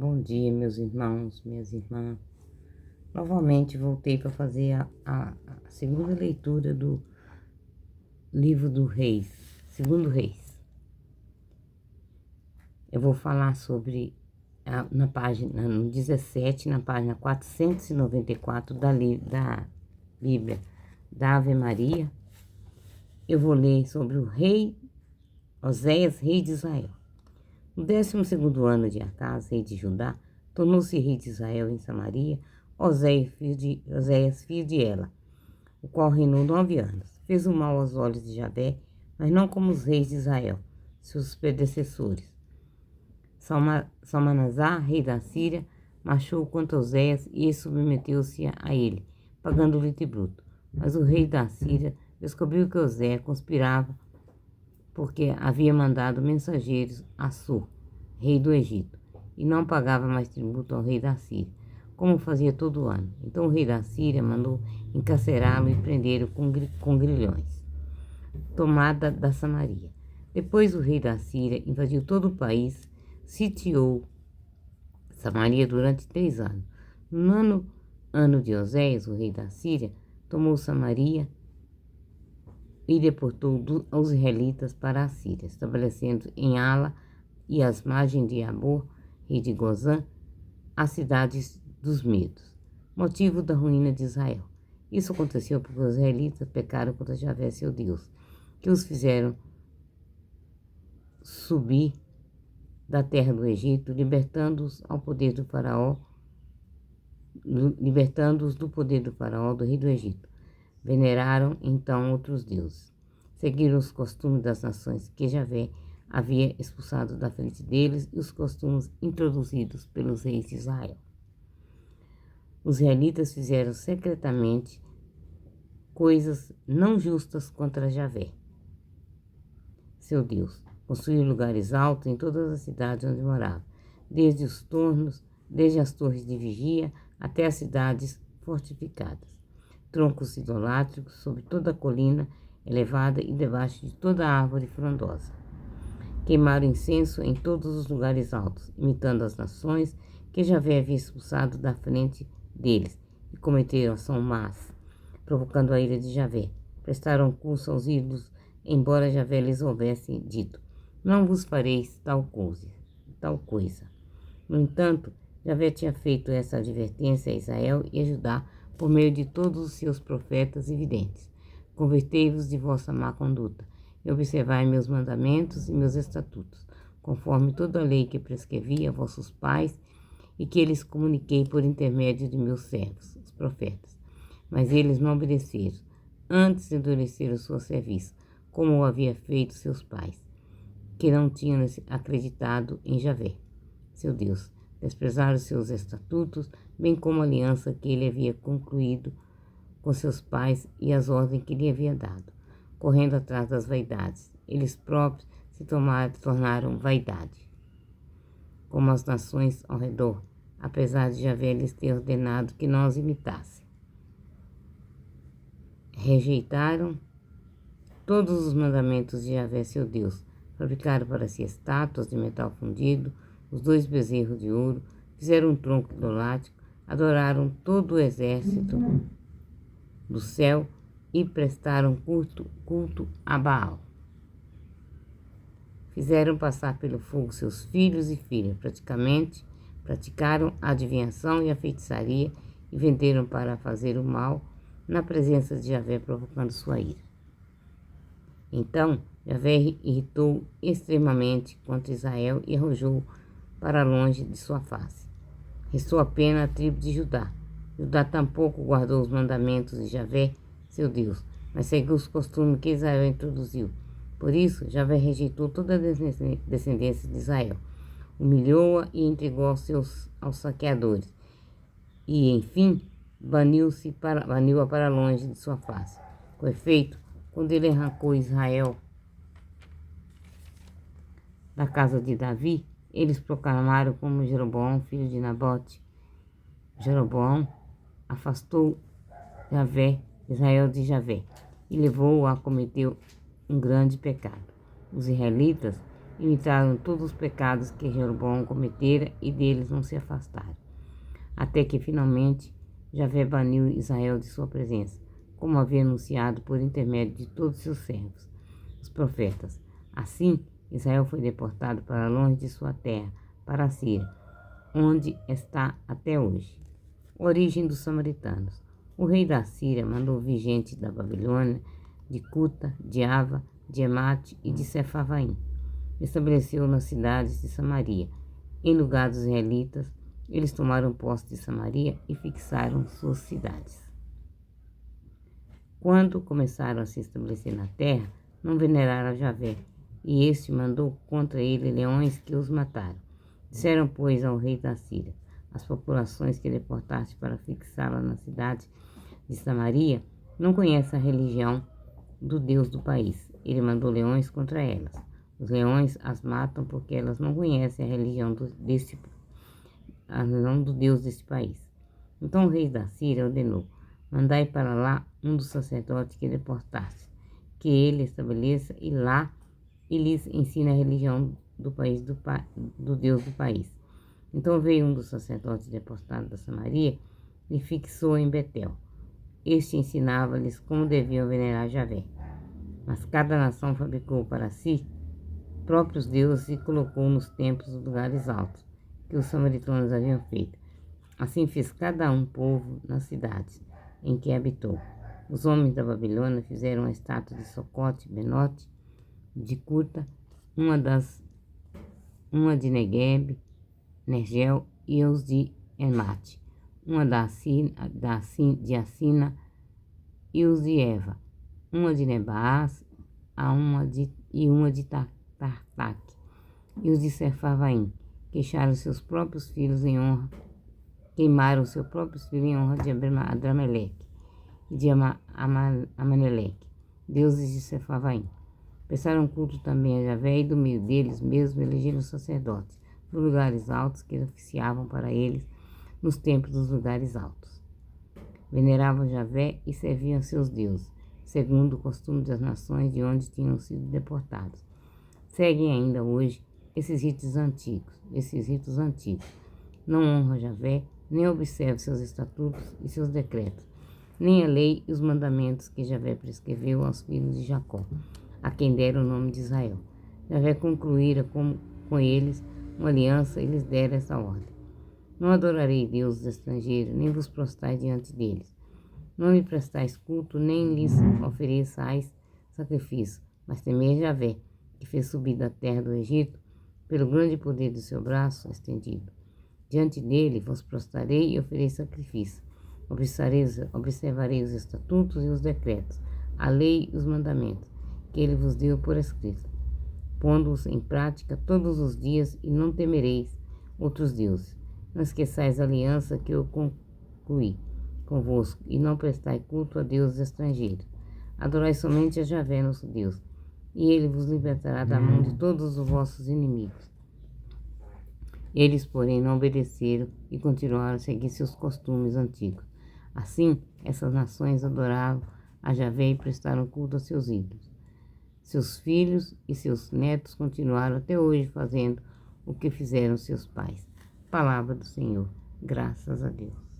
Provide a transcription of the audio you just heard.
Bom dia, meus irmãos, minhas irmãs. Novamente voltei para fazer a segunda leitura do livro do Reis, segundo Reis. Eu vou falar sobre, na página, no 17, na página 494 da Bíblia da Ave Maria. Eu vou ler sobre o rei Oséias, rei de Israel. No 12º ano de Acás, rei de Judá, tornou-se rei de Israel em Samaria, Oséias, filho de Ela, o qual reinou 9 anos. Fez o mal aos olhos de Javé, mas não como os reis de Israel, seus predecessores. Salmanasar, rei da Síria, marchou contra Oséias e submeteu-se a ele, pagando-lhe tributo. Mas o rei da Síria descobriu que Oséias conspirava porque havia mandado mensageiros a Assur, rei do Egito, e não pagava mais tributo ao rei da Síria, como fazia todo ano. Então o rei da Síria mandou encarcerá-lo e prendê-lo com grilhões. Tomada da Samaria. Depois o rei da Síria invadiu todo o país, sitiou Samaria durante 3 anos. No nono ano de Oséias, o rei da Síria tomou Samaria e deportou os israelitas para a Síria, estabelecendo em Ala e às margens de Abor, rei de Gozã, as cidades dos Medos, motivo da ruína de Israel. Isso aconteceu porque os israelitas pecaram contra Javé, seu Deus, que os fizeram subir da terra do Egito, libertando-os do poder do faraó, do rei do Egito. Veneraram então outros deuses. Seguiram os costumes das nações que Javé havia expulsado da frente deles e os costumes introduzidos pelos reis de Israel. Os israelitas fizeram secretamente coisas não justas contra Javé, seu Deus. Construíram lugares altos em todas as cidades onde moravam, desde as torres de vigia até as cidades fortificadas. Troncos idolátricos sobre toda a colina elevada e debaixo de toda a árvore frondosa. Queimaram incenso em todos os lugares altos, imitando as nações que Javé havia expulsado da frente deles, e cometeram ação más, provocando a ira de Javé. Prestaram culto aos ídolos, embora Javé lhes houvesse dito: não vos fareis tal coisa. No entanto, Javé tinha feito essa advertência a Israel e a Judá por meio de todos os seus profetas e videntes. Convertei-vos de vossa má conduta, e observai meus mandamentos e meus estatutos, conforme toda a lei que prescrevi a vossos pais e que lhes comuniquei por intermédio de meus servos, os profetas. Mas eles não obedeceram, antes endureceram sua serviço, como o havia feito seus pais, que não tinham acreditado em Javé, seu Deus. Desprezaram seus estatutos, bem como a aliança que ele havia concluído com seus pais e as ordens que lhe havia dado, correndo atrás das vaidades. Eles próprios se tornaram vaidade, como as nações ao redor, apesar de Javé lhes ter ordenado que não os imitassem. Rejeitaram todos os mandamentos de Javé, seu Deus. Fabricaram para si estátuas de metal fundido, os 2 bezerros de ouro, fizeram um tronco idolátrico, adoraram todo o exército do céu e prestaram culto a Baal. Fizeram passar pelo fogo seus filhos e filhas, praticaram a adivinhação e a feitiçaria e venderam para fazer o mal na presença de Javé, provocando sua ira. Então Javé irritou extremamente contra Israel e arrojou para longe de sua face. Restou apenas a tribo de Judá. Judá tampouco guardou os mandamentos de Javé, seu Deus, mas seguiu os costumes que Israel introduziu. Por isso, Javé rejeitou toda a descendência de Israel, humilhou-a e entregou aos saqueadores, e, enfim, baniu-a para longe de sua face. Com efeito, quando ele arrancou Israel da casa de Davi, eles proclamaram como Jeroboão, filho de Nabote. Jeroboão afastou Israel de Javé e levou-o a cometer um grande pecado. Os israelitas imitaram todos os pecados que Jeroboão cometera e deles não se afastaram. Até que finalmente Javé baniu Israel de sua presença, como havia anunciado por intermédio de todos seus servos, os profetas. Assim, Israel foi deportado para longe de sua terra, para a Síria, onde está até hoje. Origem dos samaritanos. O rei da Síria mandou vir gente da Babilônia, de Cuta, de Ava, de Emate e de Sefarvaim. Estabeleceu nas cidades de Samaria. Em lugar dos israelitas, eles tomaram posse de Samaria e fixaram suas cidades. Quando começaram a se estabelecer na terra, não veneraram a Javé, e este mandou contra ele leões que os mataram. Disseram, pois, ao rei da Síria: as populações que deportaste para fixá-la na cidade de Samaria não conhecem a religião do Deus do país. Ele mandou leões contra elas. Os leões as matam porque elas não conhecem a religião do Deus deste país. Então o rei da Síria ordenou: mandai para lá um dos sacerdotes que deportaste, que ele estabeleça e lá e lhes ensine a religião do país do Deus do país. Então veio um dos sacerdotes deportados da Samaria e fixou em Betel. Este ensinava-lhes como deviam venerar Javé. Mas cada nação fabricou para si próprios deuses e colocou nos templos os lugares altos, que os samaritanos haviam feito. Assim fez cada um povo nas cidades em que habitou. Os homens da Babilônia fizeram a estátua de Socote, Benote, de Curta, uma de Negueb, Nergel e os de Emate, uma de Assina e os de Eva, uma de Nebaás e uma de Tartaque, e os de Sefarvaim, queimaram seus próprios filhos em honra de Adrameleque e de Amaneleque, deuses de Sefarvaim. Prestaram culto também a Javé e do meio deles mesmo elegeram sacerdotes nos lugares altos que oficiavam para eles nos templos dos lugares altos. Veneravam Javé e serviam a seus deuses, segundo o costume das nações de onde tinham sido deportados. Seguem ainda hoje esses ritos antigos. Não honram Javé, nem observam seus estatutos e seus decretos, nem a lei e os mandamentos que Javé prescreveu aos filhos de Jacó, a quem dera o nome de Israel. Javé concluíra com eles uma aliança e lhes dera essa ordem: não adorarei deuses estrangeiros, nem vos prostrai diante deles. Não lhe prestais culto, nem lhes ofereçais sacrifício, mas temei Javé, que fez subir da terra do Egito, pelo grande poder do seu braço estendido. Diante dele vos prostrarei e oferei sacrifício. Observarei os estatutos e os decretos, a lei e os mandamentos, que ele vos deu por escrito, pondo-os em prática todos os dias, e não temereis outros deuses. Não esqueçais a aliança que eu concluí convosco, e não prestai culto a deuses estrangeiros. Adorai somente a Javé, nosso Deus, e ele vos libertará da mão de todos os vossos inimigos. Eles, porém, não obedeceram e continuaram a seguir seus costumes antigos. Assim, essas nações adoravam a Javé e prestaram culto a seus ídolos. Seus filhos e seus netos continuaram até hoje fazendo o que fizeram seus pais. Palavra do Senhor. Graças a Deus.